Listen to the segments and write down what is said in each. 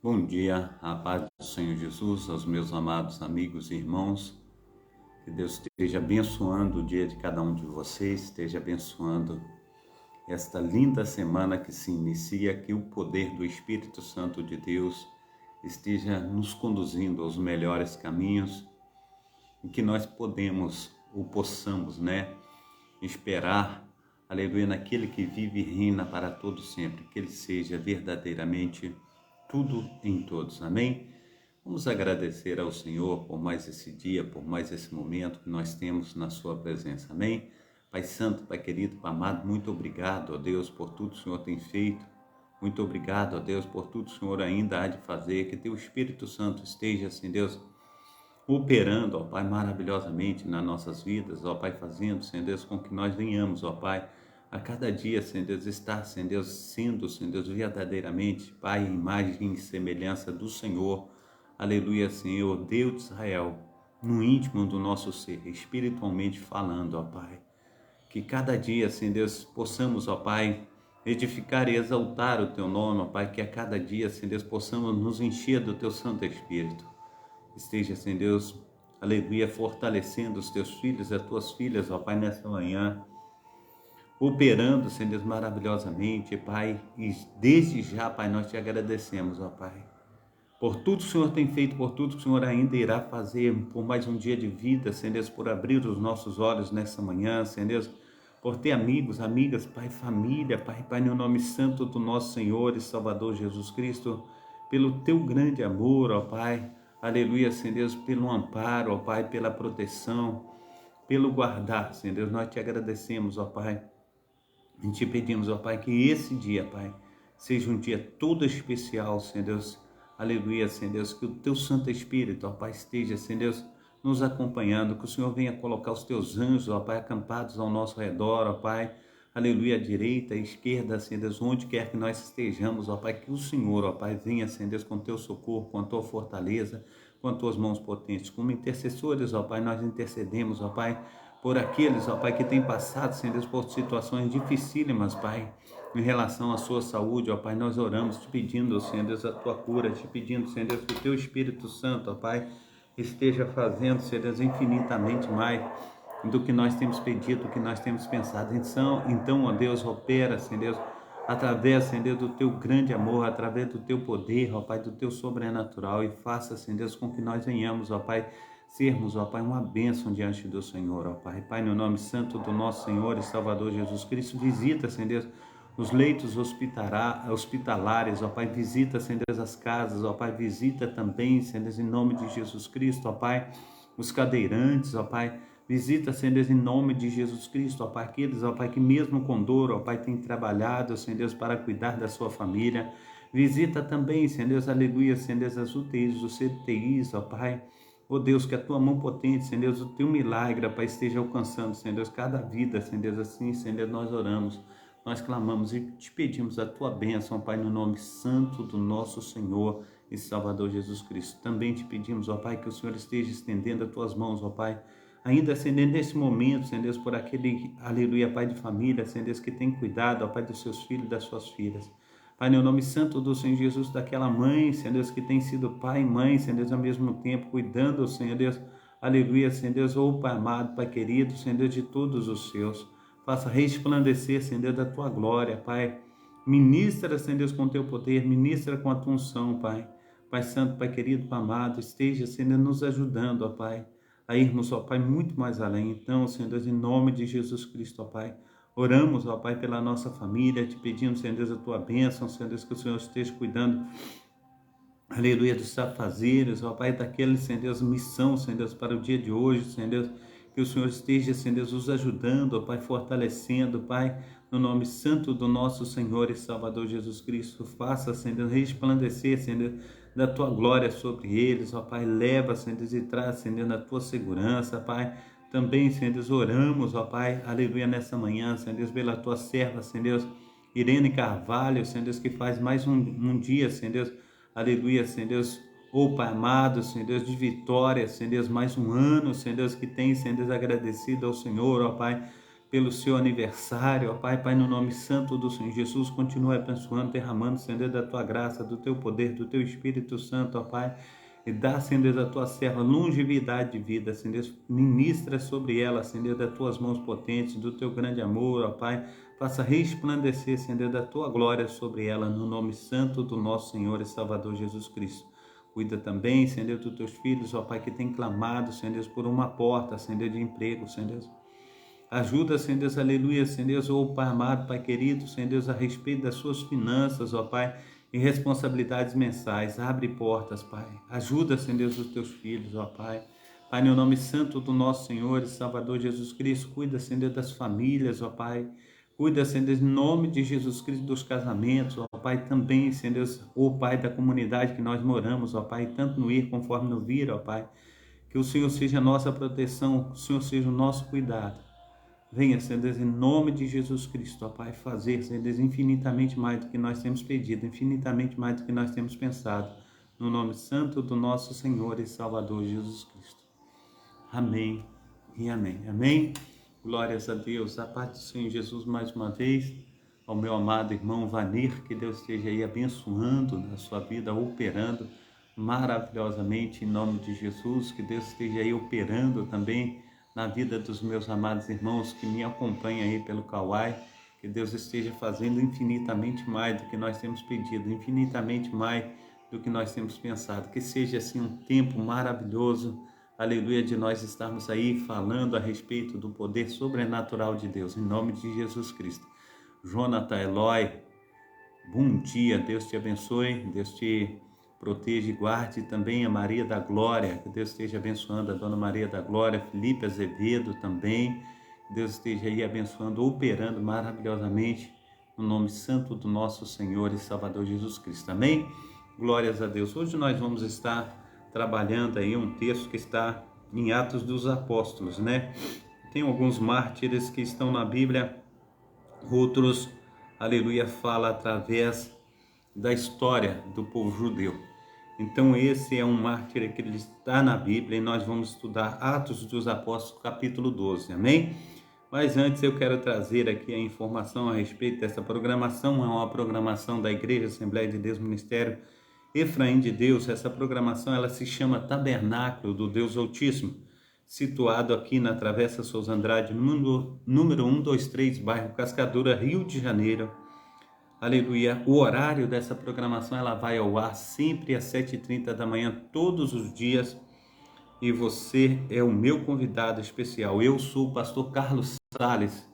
Bom dia, a paz do Senhor Jesus, aos meus amados amigos e irmãos. Que Deus esteja abençoando o dia de cada um de vocês, esteja abençoando esta linda semana que se inicia, que o poder do Espírito Santo de Deus esteja nos conduzindo aos melhores caminhos e que nós possamos, esperar, aleluia, naquele que vive e reina para todo sempre, que ele seja verdadeiramente tudo em todos, amém? Vamos agradecer ao Senhor por mais esse dia, por mais esse momento que nós temos na sua presença, amém? Pai Santo, Pai querido, Pai amado, muito obrigado, ó Deus, por tudo que o Senhor tem feito, muito obrigado, ó Deus, por tudo que o Senhor ainda há de fazer, que teu Espírito Santo esteja, assim, Deus, operando, ó Pai, maravilhosamente nas nossas vidas, ó Pai, fazendo, Senhor Deus, com que nós venhamos, ó Pai, a cada dia, Senhor Deus, estar, Senhor Deus, sendo, Senhor Deus, verdadeiramente, Pai, imagem e semelhança do Senhor, aleluia, Senhor, Deus de Israel, no íntimo do nosso ser, espiritualmente falando, ó Pai, que cada dia, Senhor Deus, possamos, ó Pai, edificar e exaltar o Teu nome, ó Pai, que a cada dia, Senhor Deus, possamos nos encher do Teu Santo Espírito. Esteja, Senhor Deus, aleluia, fortalecendo os Teus filhos e as Tuas filhas, ó Pai, nessa manhã, operando, Senhor Deus, maravilhosamente, Pai, e desde já, Pai, nós Te agradecemos, ó Pai, por tudo que o Senhor tem feito, por tudo que o Senhor ainda irá fazer, por mais um dia de vida, Senhor Deus, por abrir os nossos olhos nessa manhã, Senhor Deus, por ter amigos, amigas, Pai, família, Pai, no nome santo do nosso Senhor e Salvador Jesus Cristo, pelo Teu grande amor, ó Pai, aleluia, Senhor Deus, pelo amparo, ó Pai, pela proteção, pelo guardar, Senhor Deus, nós Te agradecemos, ó Pai, e Te pedimos, ó Pai, que esse dia, Pai, seja um dia todo especial, Senhor Deus, aleluia, Senhor Deus, que o Teu Santo Espírito, ó Pai, esteja, Senhor Deus, nos acompanhando, que o Senhor venha colocar os Teus anjos, ó Pai, acampados ao nosso redor, ó Pai, aleluia, à direita, à esquerda, Senhor Deus, onde quer que nós estejamos, ó Pai, que o Senhor, ó Pai, venha, Senhor Deus, com Teu socorro, com a Tua fortaleza, com as Tuas mãos potentes, como intercessores, ó Pai, nós intercedemos, ó Pai, por aqueles, ó Pai, que têm passado, Senhor Deus, por situações dificílimas, Pai, em relação à sua saúde, ó Pai, nós oramos te pedindo, Senhor Deus, a Tua cura, te pedindo, Senhor Deus, que o Teu Espírito Santo, ó Pai, esteja fazendo, Senhor Deus, infinitamente mais do que nós temos pedido, do que nós temos pensado. Então, ó Deus, opera, Senhor Deus, através, Senhor Deus, do Teu grande amor, através do Teu poder, ó Pai, do Teu sobrenatural, e faça, Senhor Deus, com que nós venhamos, ó Pai, sermos, ó Pai, uma bênção diante do Senhor, ó Pai. Pai, no nome santo do nosso Senhor e Salvador Jesus Cristo, visita, Senhor Deus, os leitos hospitalares, ó Pai, visita, Senhor Deus, as casas, ó Pai, visita também, Senhor Deus, em nome de Jesus Cristo, ó Pai, os cadeirantes, ó Pai, visita, Senhor Deus, em nome de Jesus Cristo, ó Pai, aqueles, ó Pai, que mesmo com dor, ó Pai, tem trabalhado, Senhor Deus, para cuidar da sua família, visita também, Senhor Deus, aleluia, Senhor Deus, as UTIs, os CTIs, ó Pai, ó Deus, que a Tua mão potente, Senhor Deus, o Teu milagre, ó Pai, esteja alcançando, Senhor Deus, cada vida, Senhor Deus, assim, Senhor Deus, nós oramos, nós clamamos e te pedimos a Tua bênção, Pai, no nome santo do nosso Senhor e Salvador Jesus Cristo. Também te pedimos, ó Pai, que o Senhor esteja estendendo as Tuas mãos, ó Pai, ainda, Senhor, nesse momento, Senhor Deus, por aquele, aleluia, Pai de família, Senhor Deus, que tem cuidado, ó Pai, dos seus filhos e das suas filhas. Pai, no nome santo do Senhor Jesus, daquela mãe, Senhor Deus, que tem sido pai e mãe, Senhor Deus, ao mesmo tempo, cuidando, Senhor Deus, aleluia, Senhor Deus, ô Pai amado, Pai querido, Senhor Deus, de todos os seus. Faça resplandecer, Senhor Deus, da Tua glória, Pai. Ministra, Senhor Deus, com o Teu poder, ministra com a Tua unção, Pai. Pai santo, Pai querido, Pai amado, esteja, Senhor Deus, nos ajudando, ó Pai, a irmos, ó Pai, muito mais além. Então, Senhor Deus, em nome de Jesus Cristo, ó Pai, oramos, ó Pai, pela nossa família, te pedimos, Senhor Deus, a Tua bênção, Senhor Deus, que o Senhor esteja cuidando, aleluia, dos afazeres, ó Pai, daquele, Senhor Deus, missão, Senhor Deus, para o dia de hoje, Senhor Deus, que o Senhor esteja, Senhor Deus, nos ajudando, ó Pai, fortalecendo, Pai, no nome santo do nosso Senhor e Salvador Jesus Cristo. Faça, Senhor Deus, resplandecer, Senhor Deus, da Tua glória sobre eles, ó Pai, leva, Senhor Deus, e traz, Senhor Deus, na Tua segurança, Pai. Também, Senhor Deus, oramos, ó Pai, aleluia, nessa manhã, Senhor Deus, pela Tua serva, Senhor Deus, Irene Carvalho, Senhor Deus, que faz mais um dia, Senhor Deus, aleluia, Senhor Deus, ô Pai amado, Senhor Deus, de vitória, Senhor Deus, mais um ano, Senhor Deus, que tem, Senhor Deus, agradecido ao Senhor, ó Pai, pelo seu aniversário, ó Pai. Pai, no nome santo do Senhor Jesus, continua abençoando, derramando, Senhor, da tua graça, do teu poder, do teu Espírito Santo, ó Pai. E dá, Senhor, da tua serva longevidade de vida, Senhor. Ministra sobre ela, Senhor, das tuas mãos potentes, do teu grande amor, ó Pai. Faça resplandecer, Senhor, da tua glória sobre ela, no nome santo do nosso Senhor e Salvador Jesus Cristo. Cuida também, Senhor, dos teus filhos, ó Pai, que tem clamado, Senhor, por uma porta, Senhor, de emprego, Senhor. Ajuda, Senhor Deus, aleluia, Senhor Deus, ó Pai amado, Pai querido, Senhor Deus, a respeito das suas finanças, ó Pai, e responsabilidades mensais. Abre portas, Pai. Ajuda, Senhor Deus, os teus filhos, ó Pai. Pai, no nome santo do nosso Senhor e Salvador Jesus Cristo, cuida, Senhor Deus, das famílias, ó Pai. Cuida, Senhor Deus, em nome de Jesus Cristo, dos casamentos, ó Pai, também, Senhor Deus, ó Pai, da comunidade que nós moramos, ó Pai, tanto no ir conforme no vir, ó Pai. Que o Senhor seja a nossa proteção, que o Senhor seja o nosso cuidado. Venha, Senhor Deus, em nome de Jesus Cristo, ó Pai, fazer, Senhor Deus, infinitamente mais do que nós temos pedido, infinitamente mais do que nós temos pensado, no nome santo do nosso Senhor e Salvador Jesus Cristo. Amém e amém. Amém. Glórias a Deus. A paz do Senhor Jesus mais uma vez, ao meu amado irmão Vanir, que Deus esteja aí abençoando na sua vida, operando maravilhosamente em nome de Jesus, que Deus esteja aí operando também na vida dos meus amados irmãos que me acompanham aí pelo Kawai, que Deus esteja fazendo infinitamente mais do que nós temos pedido, infinitamente mais do que nós temos pensado, que seja assim um tempo maravilhoso, aleluia, de nós estarmos aí falando a respeito do poder sobrenatural de Deus, em nome de Jesus Cristo. Jonathan Eloy, bom dia, Deus te abençoe, Deus te proteja e guarde também a Maria da Glória, que Deus esteja abençoando a Dona Maria da Glória, Felipe Azevedo também, que Deus esteja aí abençoando, operando maravilhosamente no nome santo do nosso Senhor e Salvador Jesus Cristo, amém? Glórias a Deus. Hoje nós vamos estar trabalhando aí um texto que está em Atos dos Apóstolos, né? Tem alguns mártires que estão na Bíblia, outros, aleluia, fala através da história do povo judeu. Então esse é um mártir que ele está na Bíblia e nós vamos estudar Atos dos Apóstolos, capítulo 12, amém? Mas antes eu quero trazer aqui a informação a respeito dessa programação. É uma programação da Igreja Assembleia de Deus Ministério Efraim de Deus. Essa programação ela se chama Tabernáculo do Deus Altíssimo, situado aqui na Travessa Souza Andrade, número 123, bairro Cascadura, Rio de Janeiro. Aleluia. O horário dessa programação ela vai ao ar sempre às 7h30 da manhã, todos os dias. E você é o meu convidado especial. Eu sou o pastor Carlos Sales,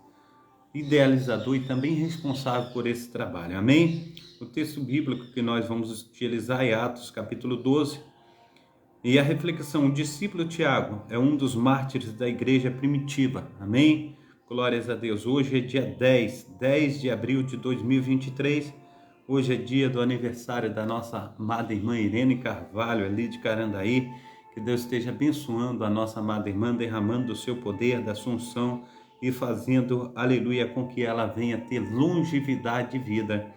idealizador e também responsável por esse trabalho. Amém? O texto bíblico que nós vamos utilizar é Atos capítulo 12. E a reflexão, o discípulo Tiago é um dos mártires da igreja primitiva. Amém? Glórias a Deus. Hoje é dia 10 de abril de 2023. Hoje é dia do aniversário da nossa amada irmã Irene Carvalho, ali de Carandaí. Que Deus esteja abençoando a nossa amada irmã, derramando do seu poder, da sua unção e fazendo, aleluia, com que ela venha ter longevidade de vida.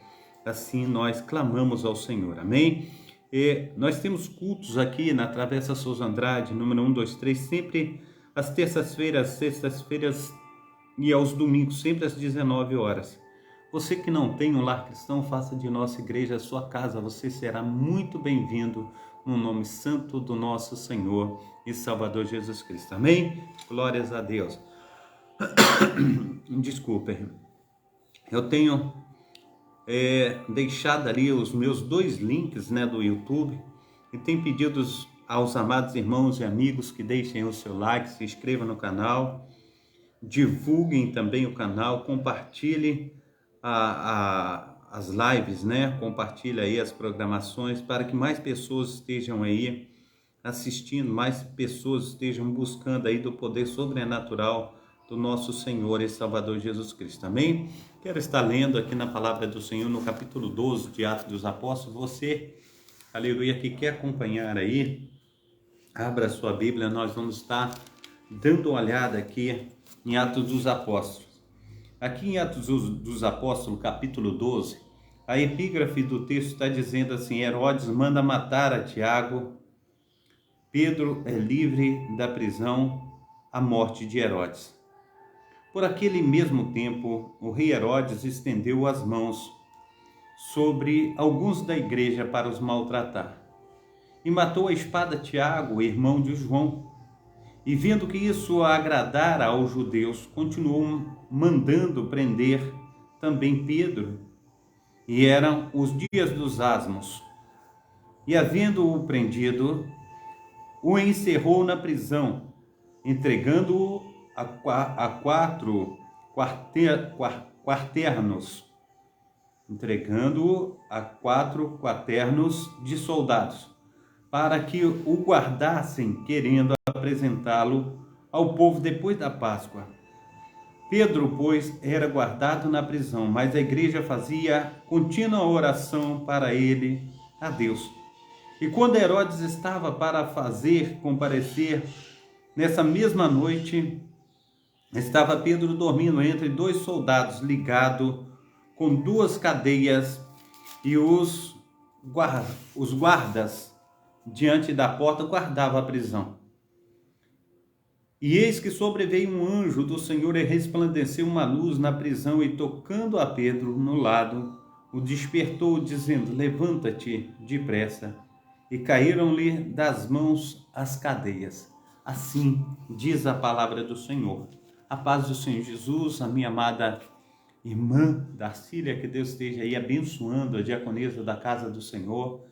Assim nós clamamos ao Senhor. Amém? E nós temos cultos aqui na Travessa Souza Andrade, número 123, sempre às terças-feiras, sextas-feiras e aos domingos, sempre às 19 horas. Você que não tem um lar cristão, faça de nossa igreja a sua casa. Você será muito bem-vindo no nome santo do nosso Senhor e Salvador Jesus Cristo. Amém? Glórias a Deus. Desculpem. Eu tenho deixado ali os meus 2 links, né, do YouTube, e tenho pedido aos amados irmãos e amigos que deixem o seu like, se inscrevam no canal, divulguem também o canal, compartilhem as lives, né? Compartilhe aí as programações para que mais pessoas estejam aí assistindo, mais pessoas estejam buscando aí do poder sobrenatural do nosso Senhor e Salvador Jesus Cristo. Amém? Quero estar lendo aqui na palavra do Senhor no capítulo 12 de Atos dos Apóstolos. Você, aleluia, que quer acompanhar aí, abra a sua Bíblia, nós vamos estar dando uma olhada aqui em Atos dos Apóstolos. Aqui em Atos dos Apóstolos, capítulo 12, a epígrafe do texto está dizendo assim: Herodes manda matar a Tiago, Pedro é livre da prisão, a morte de Herodes. Por aquele mesmo tempo, o rei Herodes estendeu as mãos sobre alguns da igreja para os maltratar. E matou a espada Tiago, irmão de João. E vendo que isso agradara aos judeus, continuou mandando prender também Pedro. E eram os dias dos asmos. E havendo-o prendido, o encerrou na prisão, entregando-o a quatro quaternos de soldados, para que o guardassem, querendo apresentá-lo ao povo depois da Páscoa. Pedro, pois, era guardado na prisão, mas a igreja fazia contínua oração para ele a Deus. E quando Herodes estava para fazer comparecer, nessa mesma noite, estava Pedro dormindo entre dois soldados, ligado com duas cadeias, e os guardas diante da porta guardavam a prisão. E eis que sobreveio um anjo do Senhor e resplandeceu uma luz na prisão, e tocando a Pedro no lado, o despertou, dizendo: levanta-te depressa. E caíram-lhe das mãos as cadeias. Assim diz a palavra do Senhor. A paz do Senhor Jesus, a minha amada irmã Darcília, que Deus esteja aí abençoando a diaconisa da casa do Senhor,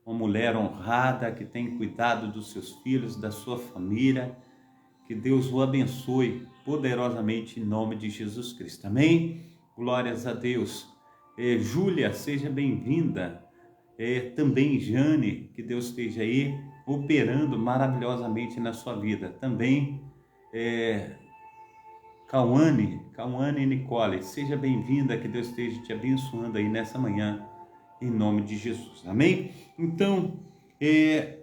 uma mulher honrada que tem cuidado dos seus filhos, da sua família. Que Deus o abençoe poderosamente em nome de Jesus Cristo. Amém? Glórias a Deus. Júlia, seja bem-vinda. Também Jane, que Deus esteja aí operando maravilhosamente na sua vida. Também Cauane e Nicole, seja bem-vinda, que Deus esteja te abençoando aí nessa manhã, em nome de Jesus. Amém? Então,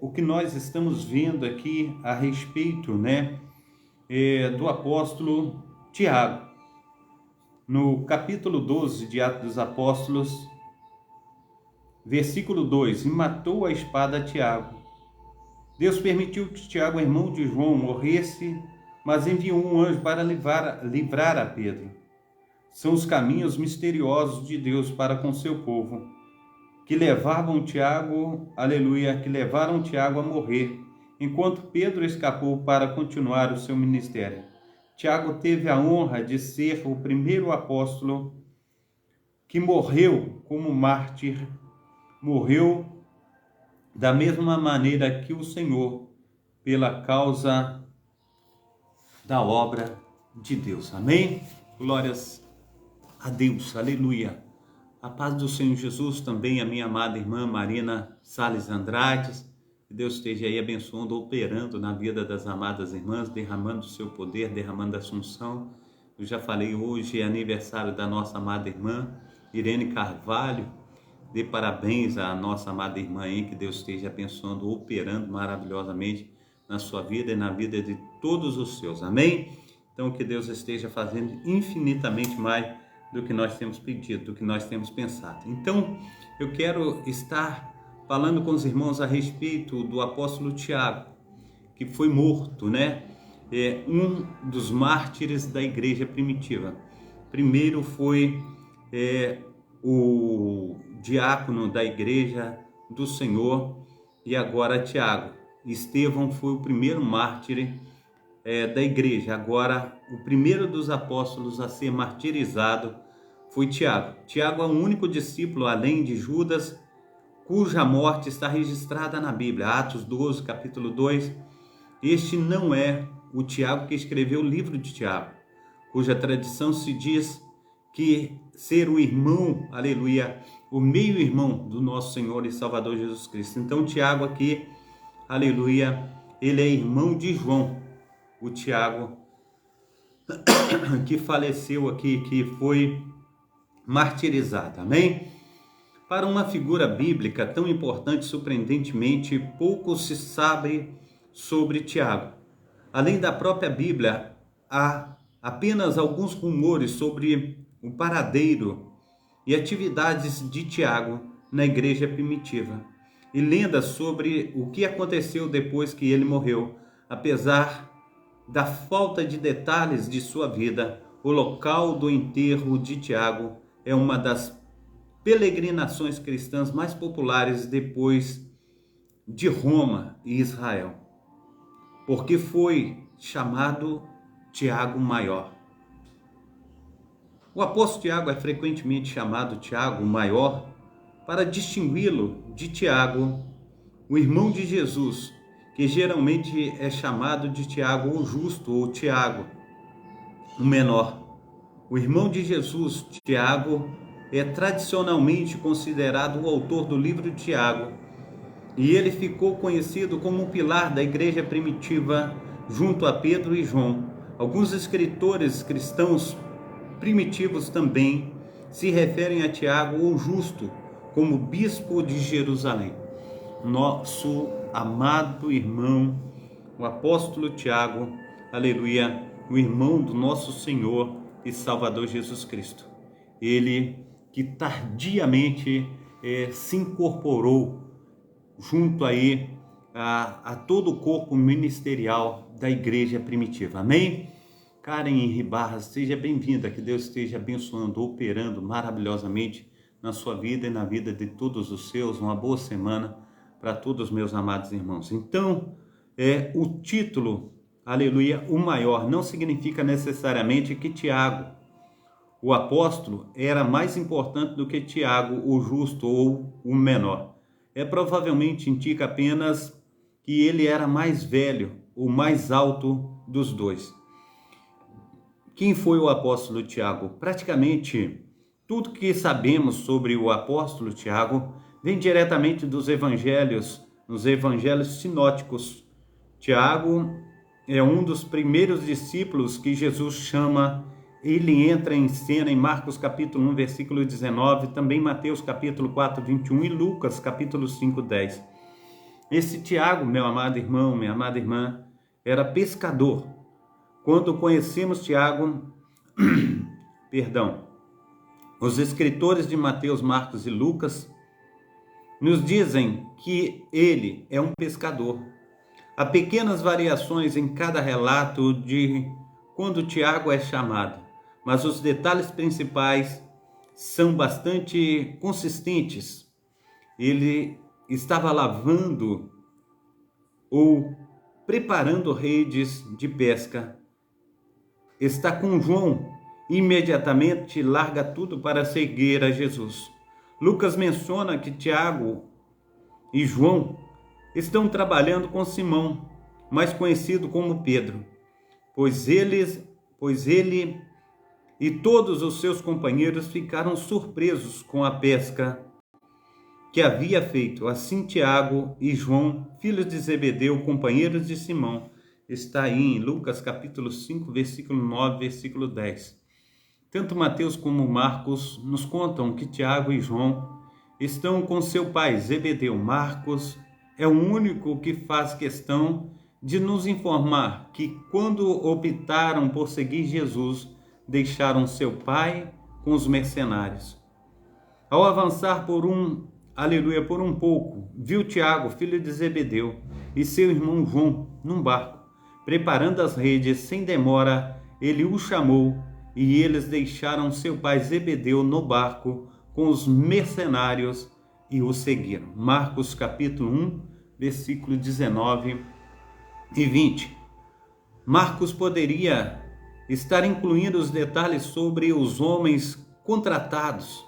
o que nós estamos vendo aqui a respeito, do apóstolo Tiago, no capítulo 12 de Atos dos Apóstolos, versículo 2, e matou a espada Tiago. Deus permitiu que Tiago, irmão de João, morresse, mas enviou um anjo para livrar a Pedro. São os caminhos misteriosos de Deus para com seu povo, que levaram Tiago a morrer, enquanto Pedro escapou para continuar o seu ministério. Tiago teve a honra de ser o primeiro apóstolo que morreu como mártir. Morreu da mesma maneira que o Senhor, pela causa da obra de Deus. Amém? Glórias a Deus. Aleluia. A paz do Senhor Jesus também, a minha amada irmã Marina Salles Andrades. Que Deus esteja aí abençoando, operando na vida das amadas irmãs, derramando o seu poder, derramando a assunção. Eu já falei, hoje é aniversário da nossa amada irmã Irene Carvalho. Dê parabéns à nossa amada irmã aí, que Deus esteja abençoando, operando maravilhosamente na sua vida e na vida de todos os seus. Amém? Então, que Deus esteja fazendo infinitamente mais do que nós temos pedido, do que nós temos pensado. Então, eu quero estar falando com os irmãos a respeito do apóstolo Tiago, que foi morto, um dos mártires da igreja primitiva. Primeiro foi o diácono da igreja do Senhor, e agora Tiago. Estevão foi o primeiro mártir da igreja. Agora, o primeiro dos apóstolos a ser martirizado foi Tiago. Tiago é o único discípulo, além de Judas, cuja morte está registrada na Bíblia. Atos 12, capítulo 2. Este não é o Tiago que escreveu o livro de Tiago, cuja tradição se diz que ser o irmão, aleluia, o meio-irmão do nosso Senhor e Salvador Jesus Cristo. Então, Tiago aqui, aleluia, ele é irmão de João, o Tiago que faleceu aqui, que foi martirizado. Amém? Para uma figura bíblica tão importante, surpreendentemente, pouco se sabe sobre Tiago. Além da própria Bíblia, há apenas alguns rumores sobre o paradeiro e atividades de Tiago na igreja primitiva, e lendas sobre o que aconteceu depois que ele morreu. Apesar da falta de detalhes de sua vida, o local do enterro de Tiago é uma das peregrinações cristãs mais populares depois de Roma e Israel, porque foi chamado Tiago Maior. O apóstolo Tiago é frequentemente chamado Tiago Maior para distingui-lo de Tiago, o irmão de Jesus, que geralmente é chamado de Tiago o Justo ou Tiago, o Menor. O irmão de Jesus, Tiago, é tradicionalmente considerado o autor do livro de Tiago, e ele ficou conhecido como um pilar da igreja primitiva junto a Pedro e João. Alguns escritores cristãos primitivos também se referem a Tiago o Justo como bispo de Jerusalém. Nosso amado irmão, o apóstolo Tiago, aleluia, o irmão do nosso Senhor e Salvador Jesus Cristo. Ele que tardiamente se incorporou junto aí a todo o corpo ministerial da igreja primitiva. Amém? Karen Ribarra, seja bem-vinda, que Deus esteja abençoando, operando maravilhosamente na sua vida e na vida de todos os seus. Uma boa semana para todos os meus amados irmãos. Então, o título, aleluia, o maior, não significa necessariamente que Tiago, o apóstolo, era mais importante do que Tiago, o justo ou o menor. Provavelmente indica apenas que ele era mais velho, o mais alto dos dois. Quem foi o apóstolo Tiago? Praticamente tudo que sabemos sobre o apóstolo Tiago vem diretamente dos evangelhos, nos evangelhos sinóticos. Tiago é um dos primeiros discípulos que Jesus chama. Ele entra em cena em Marcos capítulo 1, versículo 19, também Mateus capítulo 4, 21 e Lucas capítulo 5, 10. Esse Tiago, meu amado irmão, minha amada irmã, era pescador. Quando conhecemos Tiago, os escritores de Mateus, Marcos e Lucas nos dizem que ele é um pescador. Há pequenas variações em cada relato de quando Tiago é chamado, mas os detalhes principais são bastante consistentes. Ele estava lavando ou preparando redes de pesca. Está com João, imediatamente larga tudo para seguir a Jesus. Lucas menciona que Tiago e João estão trabalhando com Simão, mais conhecido como Pedro, pois ele e todos os seus companheiros ficaram surpresos com a pesca que havia feito. Assim Tiago e João, filhos de Zebedeu, companheiros de Simão, está aí em Lucas capítulo 5, versículo 9, versículo 10. Tanto Mateus como Marcos nos contam que Tiago e João estão com seu pai Zebedeu. Marcos é o único que faz questão de nos informar que quando optaram por seguir Jesus, deixaram seu pai com os mercenários. Ao avançar por um pouco, viu Tiago, filho de Zebedeu, e seu irmão João num barco, preparando as redes. Sem demora, ele o chamou, e eles deixaram seu pai Zebedeu no barco com os mercenários e o seguiram. Marcos capítulo 1, versículo 19 e 20. Marcos poderia estar incluindo os detalhes sobre os homens contratados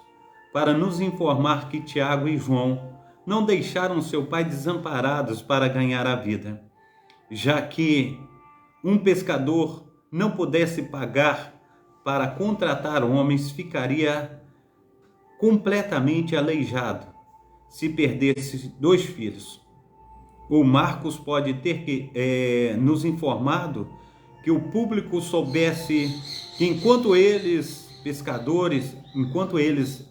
para nos informar que Tiago e João não deixaram seu pai desamparados para ganhar a vida, já que um pescador não pudesse pagar para contratar homens, ficaria completamente aleijado se perdesse 2 filhos. O Marcos pode ter nos informado que o público soubesse que enquanto eles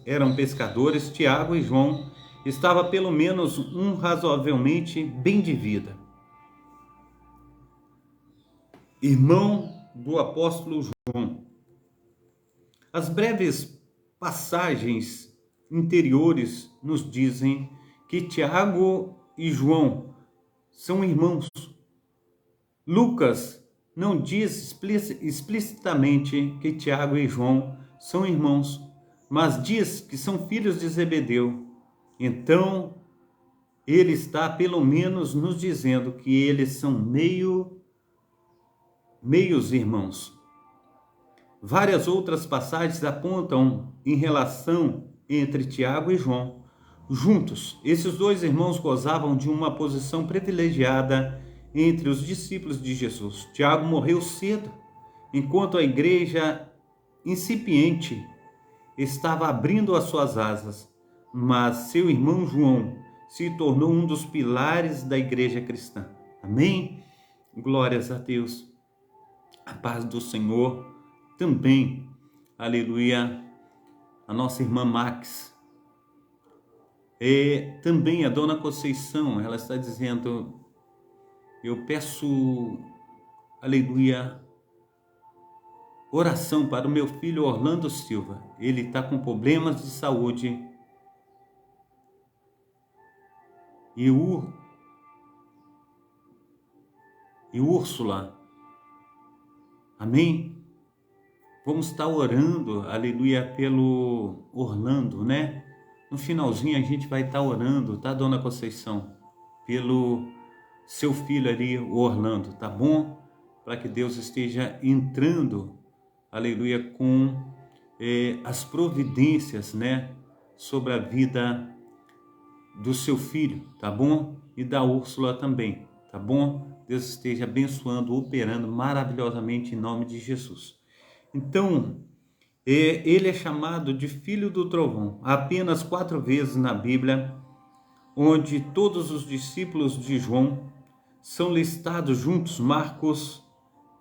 eram pescadores, Tiago e João estava pelo menos razoavelmente bem de vida. Irmão do apóstolo João. As breves passagens interiores nos dizem que Tiago e João são irmãos. Lucas não diz explicitamente que Tiago e João são irmãos, mas diz que são filhos de Zebedeu. Então, ele está pelo menos nos dizendo que eles são meios irmãos. Várias outras passagens apontam em relação entre Tiago e João. Juntos, esses dois irmãos gozavam de uma posição privilegiada entre os discípulos de Jesus. Tiago morreu cedo, enquanto a igreja incipiente estava abrindo as suas asas, mas seu irmão João se tornou um dos pilares da igreja cristã. Amém? Glórias a Deus. A paz do Senhor também. Aleluia. A nossa irmã Max. E também a dona Conceição, ela está dizendo: eu peço, aleluia, oração para o meu filho Orlando Silva. Ele está com problemas de saúde. E Úrsula, amém? Vamos estar orando, aleluia, pelo Orlando, né? No finalzinho a gente vai estar orando, tá, dona Conceição? Pelo seu filho ali, o Orlando, tá bom? Para que Deus esteja entrando, aleluia, com as providências, né? Sobre a vida do seu filho, tá bom? E da Úrsula também, tá bom? Deus esteja abençoando, operando maravilhosamente em nome de Jesus. Então, ele é chamado de filho do trovão apenas 4 vezes na Bíblia, onde todos os discípulos de João são listados juntos. Marcos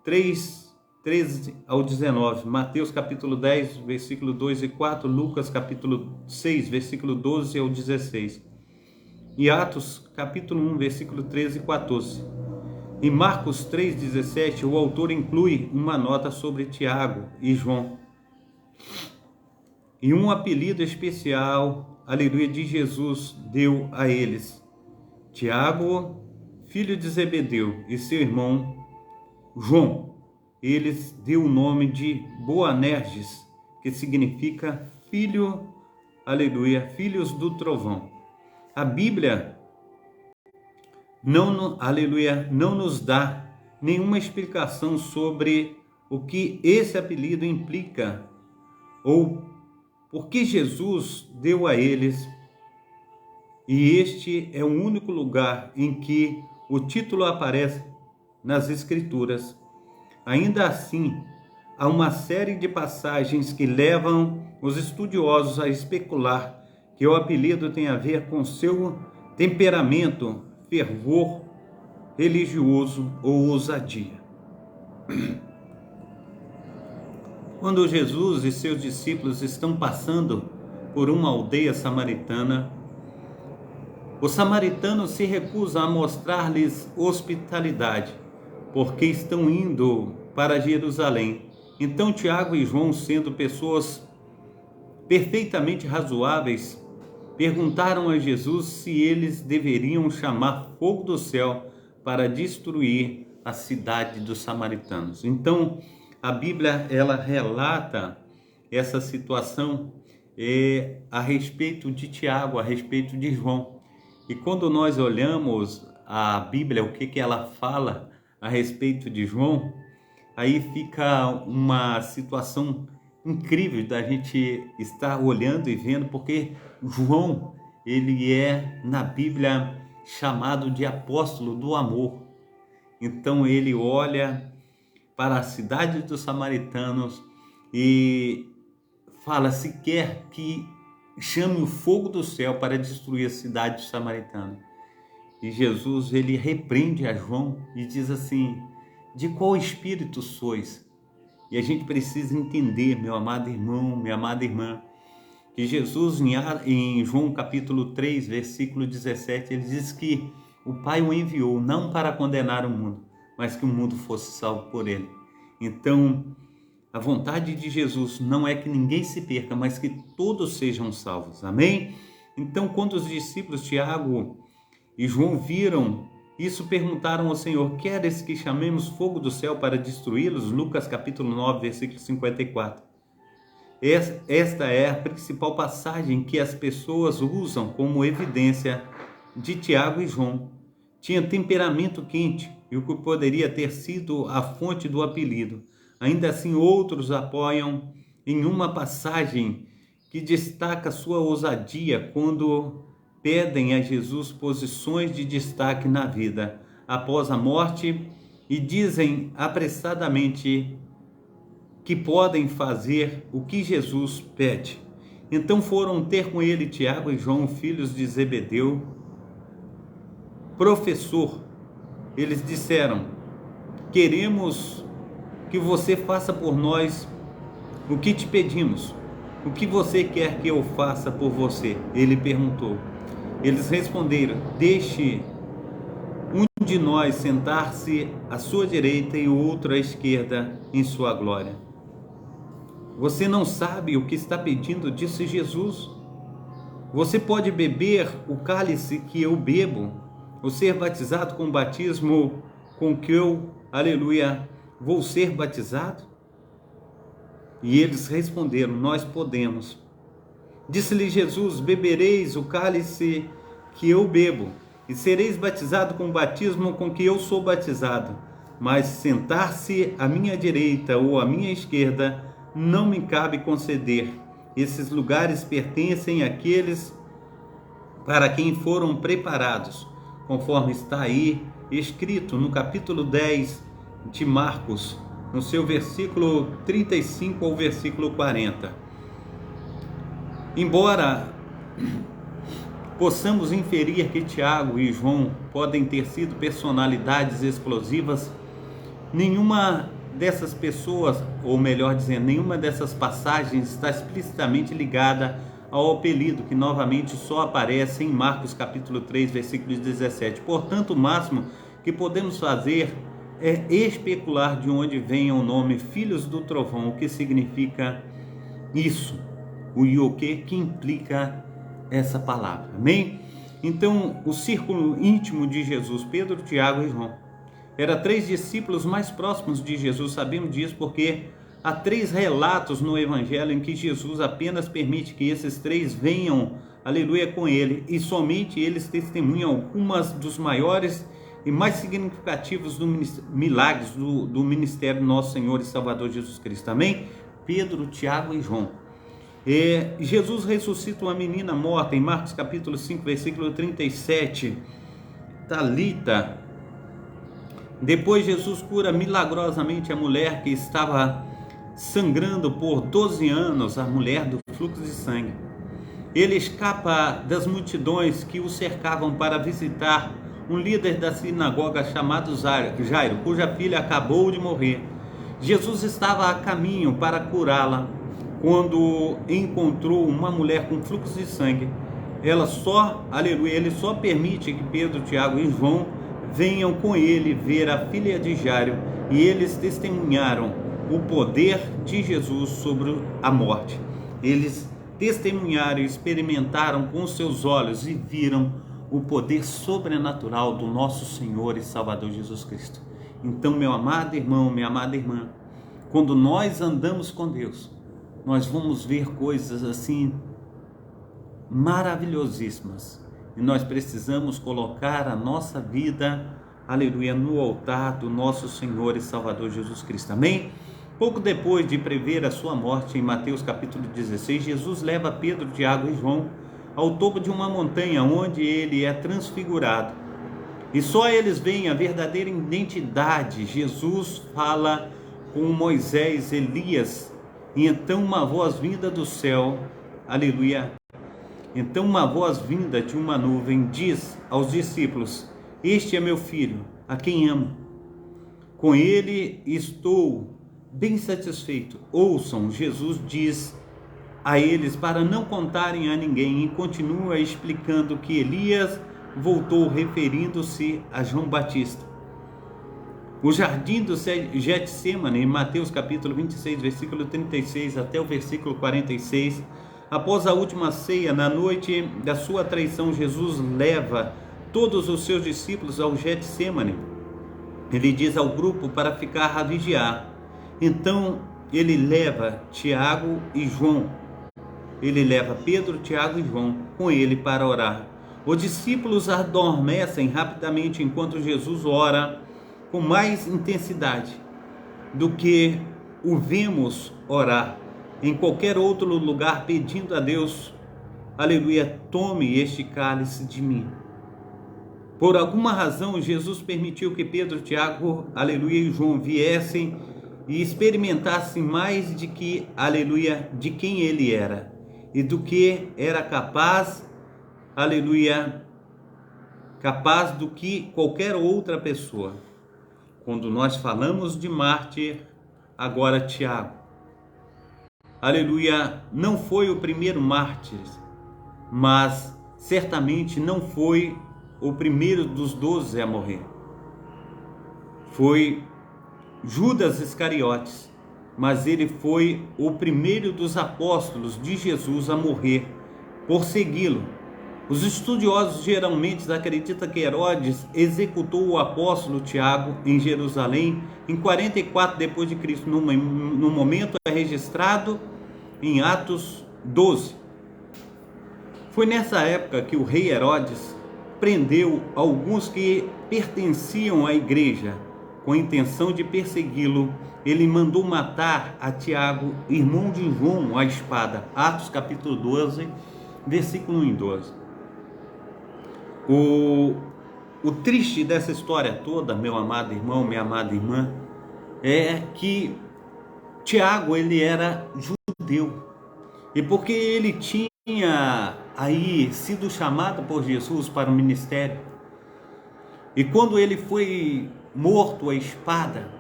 3, 13 ao 19, Mateus capítulo 10, versículo 2 e 4, Lucas capítulo 6, versículo 12 ao 16. E Atos, capítulo 1, versículo 13 e 14. Em Marcos 3,17, o autor inclui uma nota sobre Tiago e João. E um apelido especial, aleluia, de Jesus deu a eles. Tiago, filho de Zebedeu, e seu irmão João. Eles deu o nome de Boanerges, que significa filho, aleluia, filhos do trovão. A Bíblia não nos dá nenhuma explicação sobre o que esse apelido implica ou por que Jesus deu a eles. E este é o único lugar em que o título aparece nas Escrituras. Ainda assim, há uma série de passagens que levam os estudiosos a especular que o apelido tem a ver com seu temperamento, fervor religioso ou ousadia. Quando Jesus e seus discípulos estão passando por uma aldeia samaritana, os samaritanos se recusam a mostrar-lhes hospitalidade, porque estão indo para Jerusalém. Então Tiago e João, sendo pessoas perfeitamente razoáveis, perguntaram a Jesus se eles deveriam chamar fogo do céu para destruir a cidade dos samaritanos. Então, a Bíblia, ela relata essa situação a respeito de Tiago, a respeito de João. E quando nós olhamos a Bíblia, o que ela fala a respeito de João, aí fica uma situação incrível da gente estar olhando e vendo, porque João, ele é na Bíblia chamado de apóstolo do amor. Então ele olha para a cidade dos samaritanos e fala: se quer que chame o fogo do céu para destruir a cidade dos samaritanos. E Jesus, ele repreende a João e diz assim: de qual espírito sois? E a gente precisa entender, meu amado irmão, minha amada irmã, que Jesus, em João capítulo 3, versículo 17, ele diz que o Pai o enviou não para condenar o mundo, mas que o mundo fosse salvo por ele. Então, a vontade de Jesus não é que ninguém se perca, mas que todos sejam salvos. Amém? Então, quando os discípulos Tiago e João viram Isso perguntaram ao Senhor: queres que chamemos fogo do céu para destruí-los? Lucas capítulo 9, versículo 54. Esta é a principal passagem que as pessoas usam como evidência de Tiago e João. Tinha temperamento quente, e o que poderia ter sido a fonte do apelido. Ainda assim, outros apoiam em uma passagem que destaca sua ousadia quando pedem a Jesus posições de destaque na vida após a morte e dizem apressadamente que podem fazer o que Jesus pede. Então foram ter com ele Tiago e João, filhos de Zebedeu. Professor, eles disseram: queremos que você faça por nós o que te pedimos. O que você quer que eu faça por você? Ele perguntou. Eles responderam: deixe um de nós sentar-se à sua direita e o outro à esquerda em sua glória. Você não sabe o que está pedindo, disse Jesus. Você pode beber o cálice que eu bebo, ou ser batizado com o batismo com que eu, aleluia, vou ser batizado? E eles responderam: nós podemos. Disse-lhe Jesus: bebereis o cálice que eu bebo, e sereis batizado com o batismo com que eu sou batizado. Mas sentar-se à minha direita ou à minha esquerda não me cabe conceder. Esses lugares pertencem àqueles para quem foram preparados, conforme está aí escrito no capítulo 10 de Marcos, no seu versículo 35 ao versículo 40. Embora possamos inferir que Tiago e João podem ter sido personalidades explosivas, nenhuma dessas pessoas, ou melhor dizendo, nenhuma dessas passagens está explicitamente ligada ao apelido que novamente só aparece em Marcos capítulo 3, versículos 17. Portanto, o máximo que podemos fazer é especular de onde vem o nome Filhos do Trovão, o que significa isso, e o que implica essa palavra, amém? Então, o círculo íntimo de Jesus, Pedro, Tiago e João, eram 3 discípulos mais próximos de Jesus. Sabemos disso porque há 3 relatos no Evangelho em que Jesus apenas permite que esses 3 venham, aleluia, com ele, e somente eles testemunham algumas dos maiores e mais significativos milagres do ministério do nosso Senhor e Salvador Jesus Cristo, amém? Pedro, Tiago e João. Jesus ressuscita uma menina morta em Marcos capítulo 5, versículo 37, Talita. Depois Jesus cura milagrosamente a mulher que estava sangrando por 12 anos, a mulher do fluxo de sangue. Ele escapa das multidões que o cercavam para visitar um líder da sinagoga chamado Jairo, cuja filha acabou de morrer. Jesus estava a caminho para curá-la quando encontrou uma mulher com fluxo de sangue. Ele só permite que Pedro, Tiago e João venham com ele ver a filha de Jairo, e eles testemunharam o poder de Jesus sobre a morte. Eles testemunharam e experimentaram com seus olhos e viram o poder sobrenatural do nosso Senhor e Salvador Jesus Cristo. Então, meu amado irmão, minha amada irmã, quando nós andamos com Deus, nós vamos ver coisas assim maravilhosíssimas, e nós precisamos colocar a nossa vida, aleluia, no altar do nosso Senhor e Salvador Jesus Cristo, amém? Pouco depois de prever a sua morte, em Mateus capítulo 16, Jesus leva Pedro, Tiago e João ao topo de uma montanha, onde ele é transfigurado, e só eles veem a verdadeira identidade. Jesus fala com Moisés, Elias, e então uma voz vinda do céu, aleluia, então uma voz vinda de uma nuvem diz aos discípulos: este é meu filho, a quem amo, com ele estou bem satisfeito. Ouçam, Jesus diz a eles para não contarem a ninguém, e continua explicando que Elias voltou, referindo-se a João Batista. O jardim do Getsêmani, em Mateus capítulo 26, versículo 36 até o versículo 46, após a última ceia, na noite da sua traição, Jesus leva todos os seus discípulos ao Getsêmani. Ele diz ao grupo para ficar a vigiar. Então ele leva Tiago e João. Ele leva Pedro, Tiago e João com ele para orar. Os discípulos adormecem rapidamente enquanto Jesus ora com mais intensidade do que o vemos orar em qualquer outro lugar, pedindo a Deus, aleluia, tome este cálice de mim. Por alguma razão, Jesus permitiu que Pedro, Tiago, aleluia, e João viessem e experimentassem mais de que, aleluia, de quem ele era e do que era capaz, aleluia, capaz do que qualquer outra pessoa. Quando nós falamos de mártir, agora Tiago, aleluia, não foi o primeiro mártir, mas certamente não foi o primeiro dos 12 a morrer. Foi Judas Iscariotes, mas ele foi o primeiro dos apóstolos de Jesus a morrer por segui-lo. Os estudiosos geralmente acreditam que Herodes executou o apóstolo Tiago em Jerusalém em 44 depois de Cristo, no momento é registrado em Atos 12. Foi nessa época que o rei Herodes prendeu alguns que pertenciam à igreja. Com a intenção de persegui-lo, ele mandou matar a Tiago, irmão de João, à espada. Atos capítulo 12, versículo 1 e 12. O triste dessa história toda, meu amado irmão, minha amada irmã, é que Tiago, ele era judeu. E porque ele tinha aí sido chamado por Jesus para o ministério, e quando ele foi morto à espada,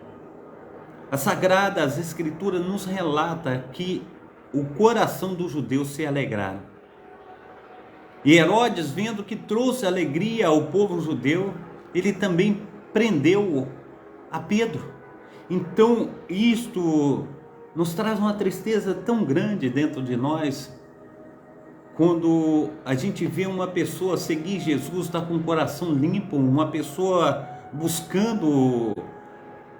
as Sagradas Escrituras nos relata que o coração dos judeus se alegraram. E Herodes, vendo que trouxe alegria ao povo judeu, ele também prendeu a Pedro. Então isto nos traz uma tristeza tão grande dentro de nós, quando a gente vê uma pessoa seguir Jesus, está com o coração limpo, uma pessoa buscando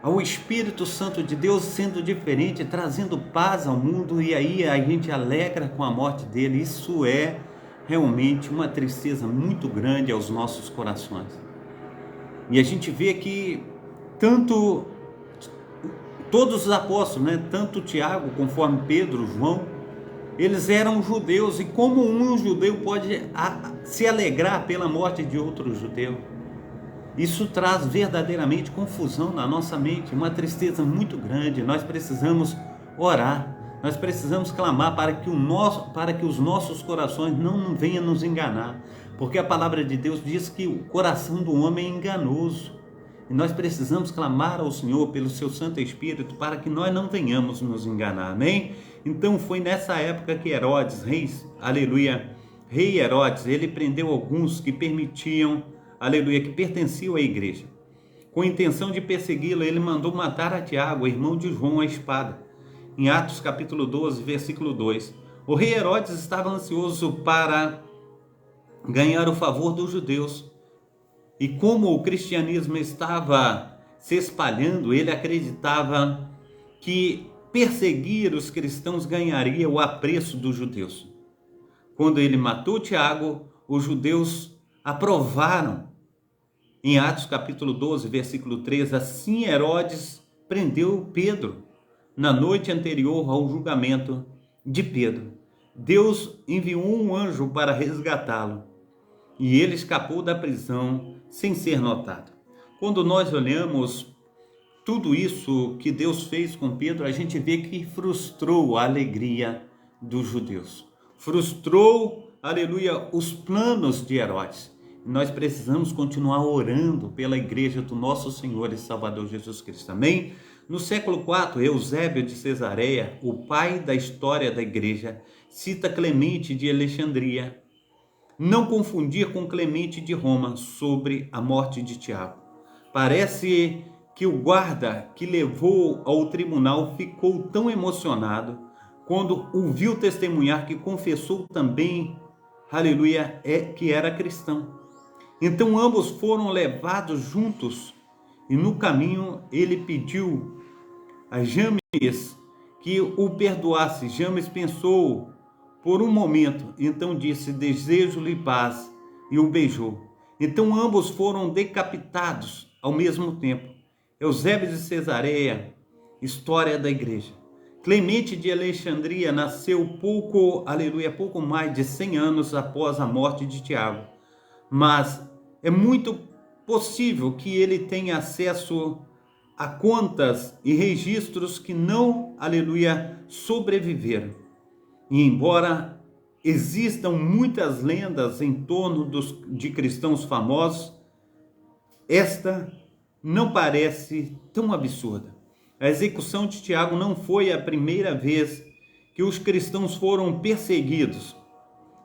ao Espírito Santo de Deus, sendo diferente, trazendo paz ao mundo, e aí a gente alegra com a morte dele. Isso é realmente uma tristeza muito grande aos nossos corações. E a gente vê que todos os apóstolos, tanto Tiago conforme Pedro, João, eles eram judeus, e como um judeu pode se alegrar pela morte de outro judeu? Isso traz verdadeiramente confusão na nossa mente, uma tristeza muito grande. Nós precisamos orar, nós precisamos clamar para que os nossos corações não venham nos enganar, porque a palavra de Deus diz que o coração do homem é enganoso, e nós precisamos clamar ao Senhor pelo seu Santo Espírito para que nós não venhamos nos enganar, amém? Então foi nessa época que Herodes, rei Herodes, ele prendeu alguns que permitiam, que pertenciam à igreja. Com a intenção de persegui-lo, ele mandou matar a Tiago, irmão de João, à espada. Em Atos capítulo 12, versículo 2. O rei Herodes estava ansioso para ganhar o favor dos judeus. E como o cristianismo estava se espalhando, ele acreditava que perseguir os cristãos ganharia o apreço dos judeus. Quando ele matou Tiago, os judeus aprovaram. Em Atos capítulo 12, versículo 3, assim Herodes prendeu Pedro na noite anterior ao julgamento de Pedro. Deus enviou um anjo para resgatá-lo e ele escapou da prisão sem ser notado. Quando nós olhamos tudo isso que Deus fez com Pedro, a gente vê que frustrou a alegria dos judeus. Frustrou, os planos de Herodes. Nós precisamos continuar orando pela igreja do nosso Senhor e Salvador Jesus Cristo. Amém? No século IV, Eusébio de Cesareia, o pai da história da igreja, cita Clemente de Alexandria. Não confundir com Clemente de Roma sobre a morte de Tiago. Parece que o guarda que levou ao tribunal ficou tão emocionado quando o viu testemunhar que confessou também, que era cristão. Então ambos foram levados juntos, e no caminho ele pediu a James que o perdoasse. James pensou por um momento, então disse: desejo-lhe paz, e o beijou. Então ambos foram decapitados ao mesmo tempo. Eusébio de Cesareia, história da igreja. Clemente de Alexandria nasceu pouco mais de 100 anos após a morte de Tiago. Mas é muito possível que ele tenha acesso a contas e registros que não, sobreviveram. E embora existam muitas lendas em torno de cristãos famosos, esta não parece tão absurda. A execução de Tiago não foi a primeira vez que os cristãos foram perseguidos.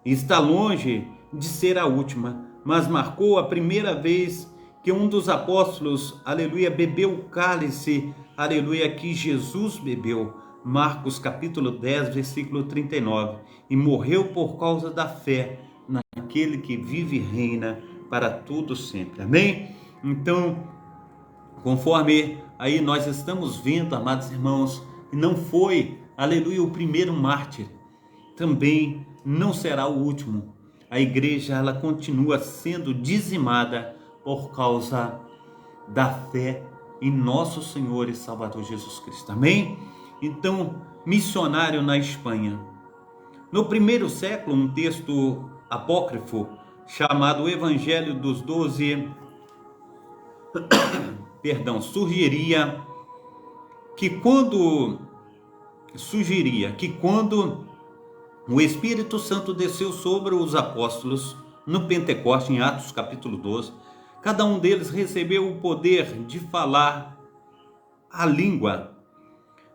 Está longe de ser a última, mas marcou a primeira vez que um dos apóstolos, bebeu o cálice, que Jesus bebeu. Marcos capítulo 10, versículo 39. E morreu por causa da fé naquele que vive e reina para tudo sempre. Amém? Então, conforme aí nós estamos vendo, amados irmãos, não foi, o primeiro mártir, também não será o último. A igreja, ela continua sendo dizimada por causa da fé em nosso Senhor e Salvador Jesus Cristo. Amém? Então, missionário na Espanha. No primeiro século, um texto apócrifo chamado Evangelho dos 12, sugeria que quando o Espírito Santo desceu sobre os apóstolos no Pentecoste, em Atos capítulo 12, cada um deles recebeu o poder de falar a língua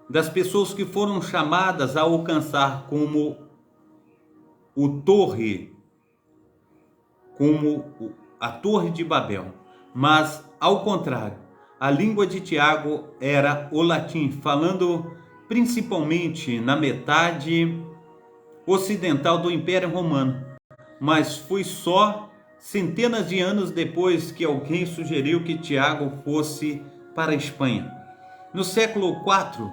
das pessoas que foram chamadas a alcançar como a Torre de Babel. Mas, ao contrário, a língua de Tiago era o latim, falando principalmente na metade ocidental do Império Romano. Mas foi só centenas de anos depois que alguém sugeriu que Tiago fosse para a Espanha. No século IV,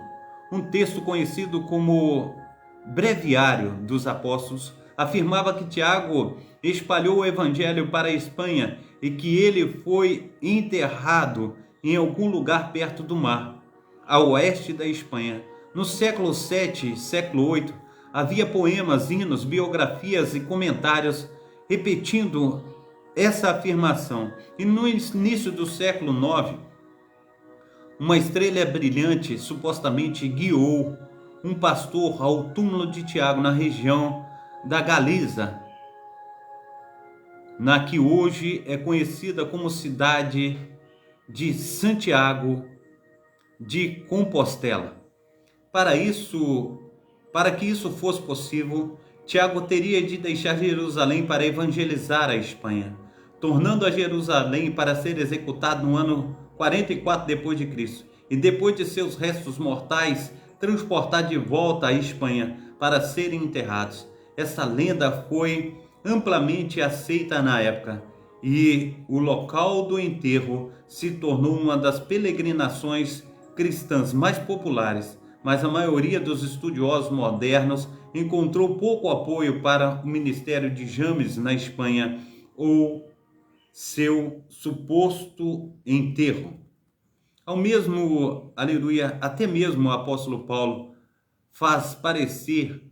um texto conhecido como Breviário dos Apóstolos afirmava que Tiago espalhou o evangelho para a Espanha e que ele foi enterrado em algum lugar perto do mar, a oeste da Espanha. No século VII, século VIII, havia poemas, hinos, biografias e comentários repetindo essa afirmação. E no início do século IX, uma estrela brilhante supostamente guiou um pastor ao túmulo de Tiago na região da Galiza, na que hoje é conhecida como cidade de Santiago de Compostela. Para que isso fosse possível, Tiago teria de deixar Jerusalém para evangelizar a Espanha, tornando a Jerusalém para ser executado no ano 44 depois de Cristo, e depois de seus restos mortais transportar de volta à Espanha para serem enterrados. Essa lenda foi amplamente aceita na época, e o local do enterro se tornou uma das peregrinações cristãs mais populares, mas a maioria dos estudiosos modernos encontrou pouco apoio para o ministério de James na Espanha ou seu suposto enterro. Até mesmo o apóstolo Paulo faz parecer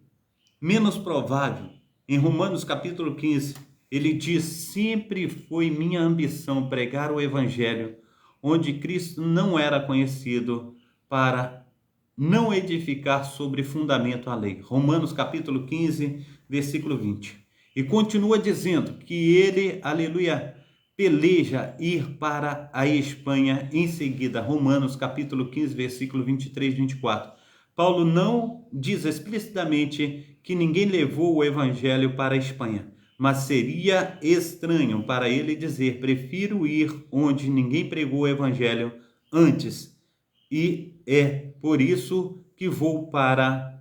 menos provável. Em Romanos capítulo 15, ele diz: sempre foi minha ambição pregar o evangelho onde Cristo não era conhecido, para não edificar sobre fundamento a lei. Romanos capítulo 15, versículo 20. E continua dizendo que ele, peleja ir para a Espanha em seguida. Romanos capítulo 15, versículo 23 e 24. Paulo não diz explicitamente que ninguém levou o evangelho para a Espanha, mas seria estranho para ele dizer: prefiro ir onde ninguém pregou o evangelho antes, e é por isso que vou para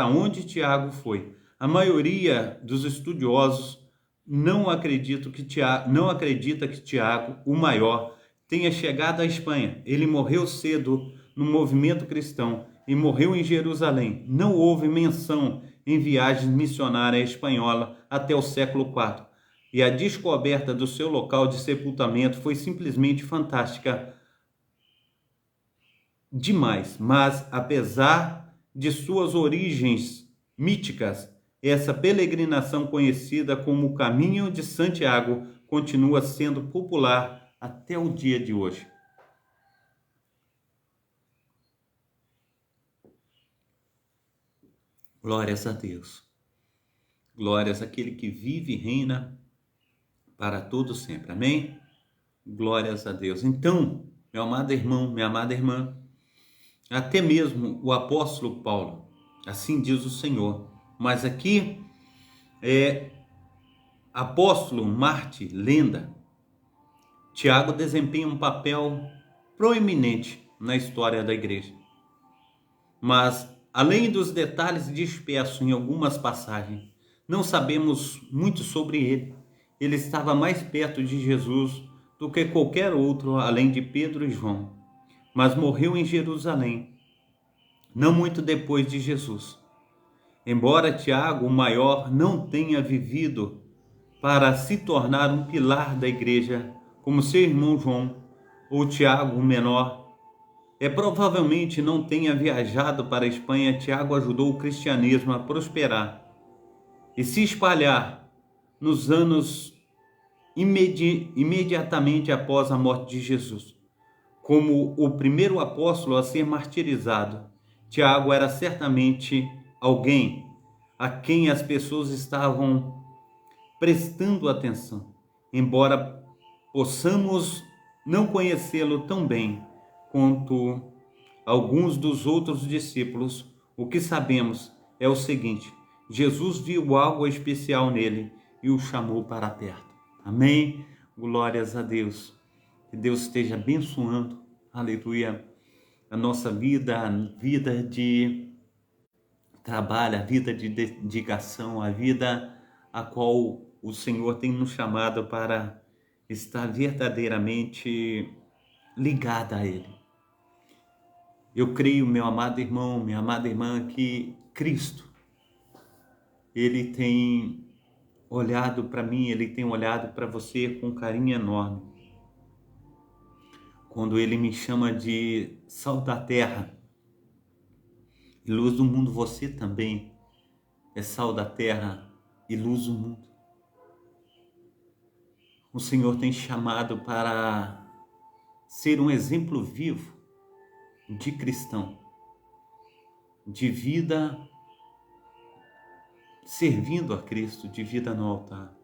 onde Tiago foi. A maioria dos estudiosos não acredita que Tiago, o maior, tenha chegado à Espanha. Ele morreu cedo no movimento cristão e morreu em Jerusalém. Não houve menção em viagens missionárias espanholas até o século IV. E a descoberta do seu local de sepultamento foi simplesmente fantástica demais. Mas, apesar de suas origens míticas, essa peregrinação conhecida como o Caminho de Santiago continua sendo popular até o dia de hoje. Glórias a Deus. Glórias àquele que vive e reina para todo sempre. Amém? Glórias a Deus. Então, meu amado irmão, minha amada irmã, até mesmo o apóstolo Paulo, assim diz o Senhor, mas aqui apóstolo, Marte, lenda, Tiago desempenha um papel proeminente na história da igreja. Mas, além dos detalhes dispersos em algumas passagens, não sabemos muito sobre ele. Ele estava mais perto de Jesus do que qualquer outro, além de Pedro e João. Mas morreu em Jerusalém, não muito depois de Jesus. Embora Tiago, o maior, não tenha vivido para se tornar um pilar da igreja, como seu irmão João, ou Tiago, o menor, provavelmente não tenha viajado para a Espanha, Tiago ajudou o cristianismo a prosperar e se espalhar nos anos imediatamente após a morte de Jesus. Como o primeiro apóstolo a ser martirizado, Tiago era certamente alguém a quem as pessoas estavam prestando atenção, embora possamos não conhecê-lo tão bem quanto alguns dos outros discípulos. O que sabemos é o seguinte: Jesus viu algo especial nele e o chamou para perto. Amém? Glórias a Deus. Que Deus esteja abençoando, aleluia, a nossa vida, a vida de trabalho, a vida de dedicação, a vida a qual o Senhor tem nos chamado para estar verdadeiramente ligada a Ele. Eu creio, meu amado irmão, minha amada irmã, que Cristo, Ele tem olhado para mim, Ele tem olhado para você com um carinho enorme. Quando Ele me chama de sal da terra e luz do mundo, você também é sal da terra e luz do mundo. O Senhor tem chamado para ser um exemplo vivo de cristão, de vida servindo a Cristo, de vida no altar.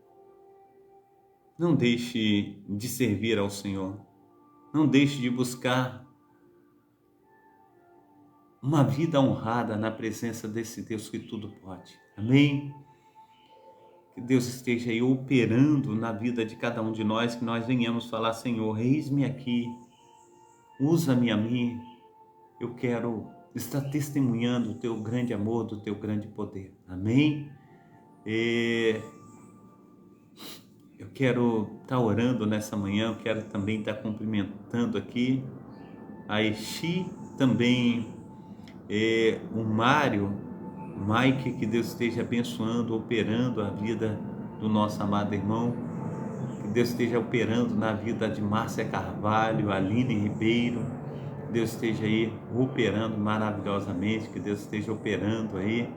Não deixe de servir ao Senhor. Não deixe de buscar uma vida honrada na presença desse Deus que tudo pode. Amém? Que Deus esteja aí operando na vida de cada um de nós, que nós venhamos falar: Senhor, eis-me aqui, usa-me a mim. Eu quero estar testemunhando o teu grande amor, do teu grande poder. Amém? Eu quero estar orando nessa manhã, eu quero também estar cumprimentando aqui a Exi, também o Mário, o Mike, que Deus esteja abençoando, operando a vida do nosso amado irmão, que Deus esteja operando na vida de Márcia Carvalho, Aline Ribeiro, que Deus esteja aí operando maravilhosamente, que Deus esteja operando aí,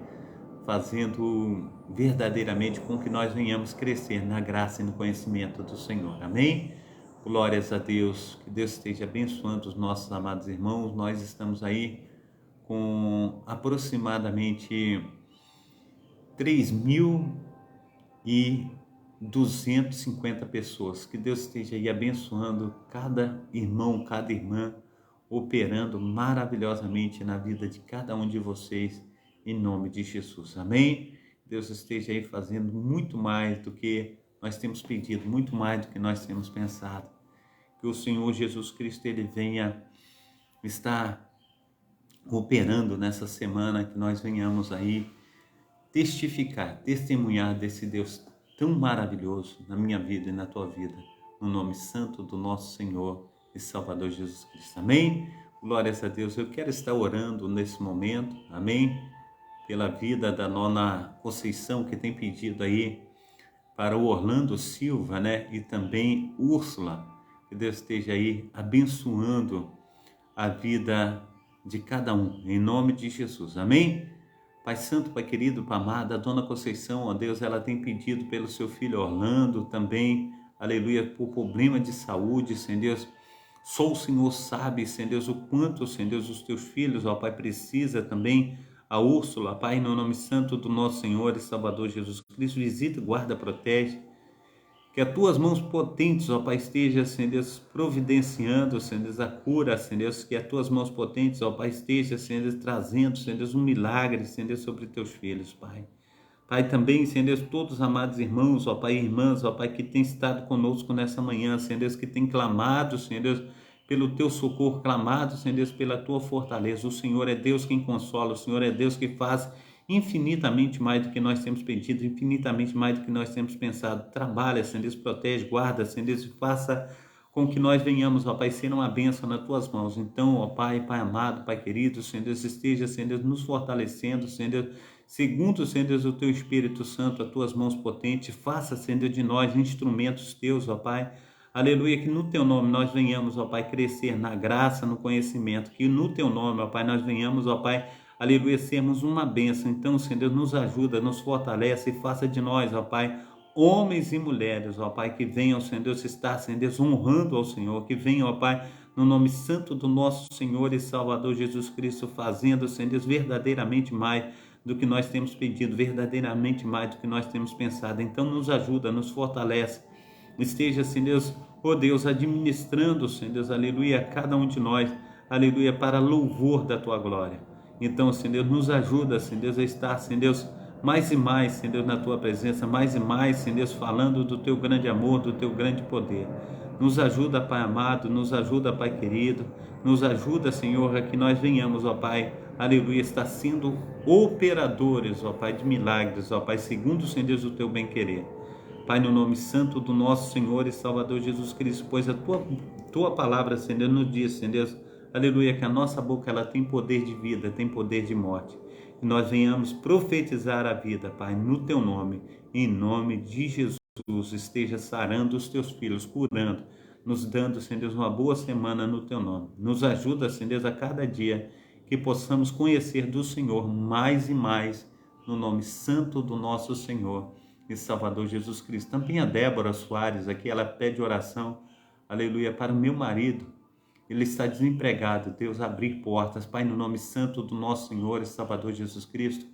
fazendo verdadeiramente com que nós venhamos crescer na graça e no conhecimento do Senhor. Amém? Glórias a Deus, que Deus esteja abençoando os nossos amados irmãos. Nós estamos aí com aproximadamente 3.250 pessoas. Que Deus esteja aí abençoando cada irmão, cada irmã, operando maravilhosamente na vida de cada um de vocês, em nome de Jesus. Amém? Deus esteja aí fazendo muito mais do que nós temos pedido, muito mais do que nós temos pensado. Que o Senhor Jesus Cristo, Ele venha estar operando nessa semana, que nós venhamos aí testificar, testemunhar desse Deus tão maravilhoso na minha vida e na tua vida, no nome santo do nosso Senhor e Salvador Jesus Cristo. Amém? Glórias a Deus. Eu quero estar orando nesse momento, amém? Pela vida da nona Conceição, que tem pedido aí para o Orlando Silva, né? E também Úrsula. Que Deus esteja aí abençoando a vida de cada um, em nome de Jesus. Amém? Pai Santo, Pai querido, Pai amado, a dona Conceição, ó Deus, ela tem pedido pelo seu filho Orlando também, aleluia, por problema de saúde, Senhor Deus. Só o Senhor sabe, Senhor Deus, o quanto, Senhor Deus, os teus filhos, ó Pai, precisa também. A Úrsula, Pai, no nome santo do nosso Senhor e Salvador Jesus Cristo, visita, guarda, protege. Que as tuas mãos potentes, ó Pai, estejam, Senhor Deus, providenciando, Senhor Deus, a cura, Senhor Deus. Que as tuas mãos potentes, ó Pai, estejam, Senhor Deus, trazendo, Senhor Deus, um milagre, Senhor Deus, sobre teus filhos, Pai. Pai, também, Senhor Deus, todos os amados irmãos, ó Pai, e irmãs, ó Pai, que têm estado conosco nessa manhã, Senhor Deus, que têm clamado, Senhor Deus, pelo teu socorro, clamado, Senhor Deus, pela tua fortaleza. O Senhor é Deus quem consola, o Senhor é Deus que faz infinitamente mais do que nós temos pedido, infinitamente mais do que nós temos pensado. Trabalha, Senhor Deus, protege, guarda, Senhor Deus, e faça com que nós venhamos, ó Pai, ser uma bênção nas tuas mãos. Então, ó Pai, Pai amado, Pai querido, Senhor Deus, esteja, Senhor Deus, nos fortalecendo, Senhor Deus, segundo, Senhor Deus, o teu Espírito Santo, as tuas mãos potentes, faça, Senhor Deus, de nós instrumentos teus, ó Pai. Aleluia, que no teu nome nós venhamos, ó Pai, crescer na graça, no conhecimento, que no teu nome, ó Pai, nós venhamos, ó Pai, aleluia, sermos uma bênção. Então, Senhor Deus, nos ajuda, nos fortalece e faça de nós, ó Pai, homens e mulheres, ó Pai, que venham, Senhor Deus, estar, Senhor Deus, honrando ao Senhor, que venham, ó Pai, no nome santo do nosso Senhor e Salvador Jesus Cristo, fazendo, Senhor Deus, verdadeiramente mais do que nós temos pedido, verdadeiramente mais do que nós temos pensado. Então, nos ajuda, nos fortalece. Esteja, Senhor Deus, ó Deus, administrando, Senhor Deus, aleluia, a cada um de nós, aleluia, para louvor da tua glória. Então, Senhor Deus, nos ajuda, Senhor Deus, a estar, Senhor Deus, mais e mais, Senhor Deus, na tua presença, mais e mais, Senhor Deus, falando do teu grande amor, do teu grande poder. Nos ajuda, Pai amado, nos ajuda, Pai querido, nos ajuda, Senhor, a que nós venhamos, ó Pai, aleluia, estar sendo operadores, ó Pai, de milagres, ó Pai, segundo, Senhor Deus, o teu bem-querer. Pai, no nome santo do nosso Senhor e Salvador Jesus Cristo, pois a tua palavra, Senhor Deus, nos diz, Senhor Deus, aleluia, que a nossa boca ela tem poder de vida, tem poder de morte. Que nós venhamos profetizar a vida, Pai, no teu nome, em nome de Jesus. Esteja sarando os teus filhos, curando, nos dando, Senhor Deus, uma boa semana no teu nome. Nos ajuda, Senhor Deus, a cada dia que possamos conhecer do Senhor mais e mais, no nome santo do nosso Senhor e Salvador Jesus Cristo. Também a Débora Soares aqui, ela pede oração, aleluia, para o meu marido. Ele está desempregado, Deus, abrir portas. Pai, no nome santo do nosso Senhor e Salvador Jesus Cristo,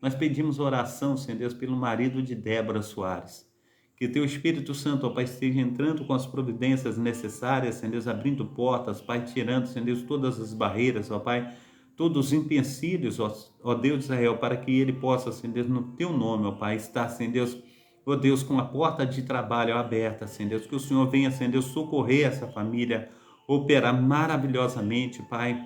nós pedimos oração, Senhor Deus, pelo marido de Débora Soares. Que teu Espírito Santo, ó Pai, esteja entrando com as providências necessárias, Senhor Deus, abrindo portas, Pai, tirando, Senhor Deus, todas as barreiras, ó Pai, todos os empecilhos, ó Deus de Israel, para que ele possa, Senhor Deus, no teu nome, ó Pai, estar, Senhor Deus, ó Deus, com a porta de trabalho aberta, Senhor Deus, que o Senhor venha, Senhor Deus, socorrer essa família, operar maravilhosamente, Pai,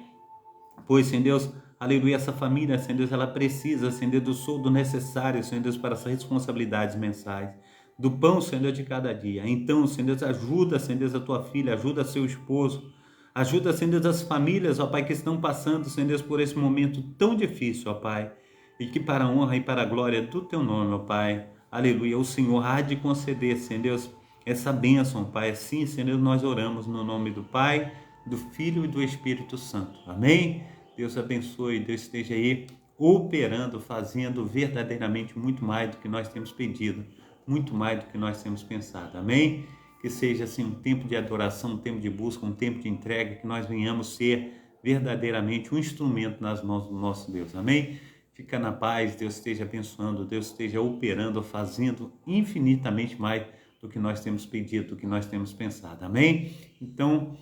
pois, Senhor Deus, aleluia, essa família, Senhor Deus, ela precisa, Senhor Deus, do soldo necessário, Senhor Deus, para as responsabilidades mensais, do pão, Senhor Deus, de cada dia. Então, Senhor Deus, ajuda, Senhor Deus, a tua filha, ajuda seu esposo, ajuda, Senhor Deus, as famílias, ó Pai, que estão passando, Senhor Deus, por esse momento tão difícil, ó Pai, e que para a honra e para a glória do teu nome, ó Pai, aleluia, o Senhor há de conceder, Senhor Deus, essa bênção, Pai. Assim, Senhor Deus, nós oramos no nome do Pai, do Filho e do Espírito Santo. Amém? Deus abençoe, Deus esteja aí operando, fazendo verdadeiramente muito mais do que nós temos pedido, muito mais do que nós temos pensado. Amém? Que seja assim um tempo de adoração, um tempo de busca, um tempo de entrega, que nós venhamos ser verdadeiramente um instrumento nas mãos do nosso Deus. Amém? Fica na paz, Deus esteja abençoando, Deus esteja operando, fazendo infinitamente mais do que nós temos pedido, do que nós temos pensado. Amém? Então,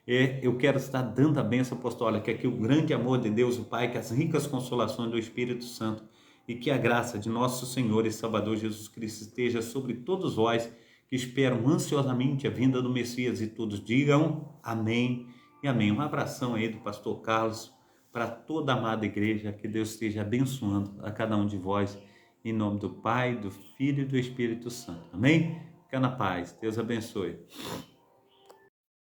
eu quero estar dando a bênção apostólica, que o grande amor de Deus, o Pai, que as ricas consolações do Espírito Santo e que a graça de nosso Senhor e Salvador Jesus Cristo esteja sobre todos vós que esperam ansiosamente a vinda do Messias, e todos digam amém e amém. Um abração aí do pastor Carlos para toda a amada igreja, que Deus esteja abençoando a cada um de vós Em nome do Pai, do Filho e do Espírito Santo. Amém? Fica na paz. Deus abençoe.